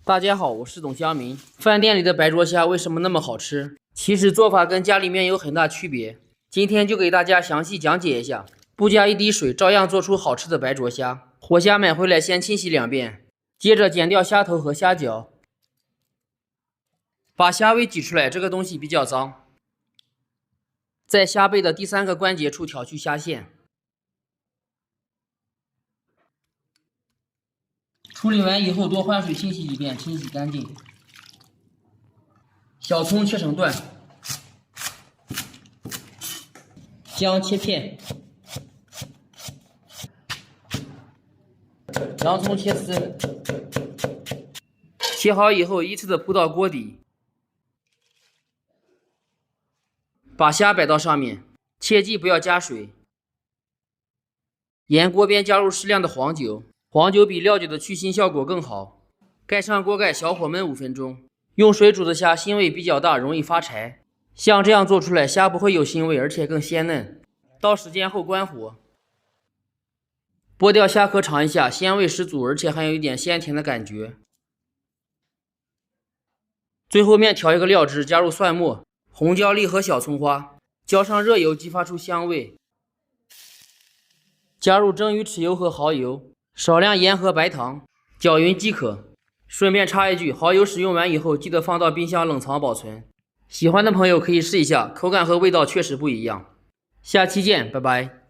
大家好，我是董香明。饭店里的白灼虾为什么那么好吃？其实做法跟家里面有很大区别。今天就给大家详细讲解一下，不加一滴水，照样做出好吃的白灼虾。活虾买回来先清洗2遍，接着剪掉虾头和虾脚，把虾尾挤出来，这个东西比较脏。在虾背的第3个关节处挑去虾线。处理完以后，多换水清洗一遍，清洗干净。小葱切成段，姜切片，洋葱切丝。切好以后，依次的铺到锅底，把虾摆到上面，切记不要加水。沿锅边加入适量的黄酒。黄酒比料酒的去腥效果更好。盖上锅盖，小火焖5分钟。用水煮的虾腥味比较大，容易发柴。像这样做出来，虾不会有腥味，而且更鲜嫩。到时间后关火，剥掉虾壳尝一下，鲜味十足，而且还有一点鲜甜的感觉。最后面调一个料汁，加入蒜末、红椒粒和小葱花，浇上热油，激发出香味。加入蒸鱼豉油和蚝油。少量盐和白糖，搅匀即可。顺便插一句，蚝油使用完以后，记得放到冰箱冷藏保存。喜欢的朋友可以试一下，口感和味道确实不一样。下期见，拜拜。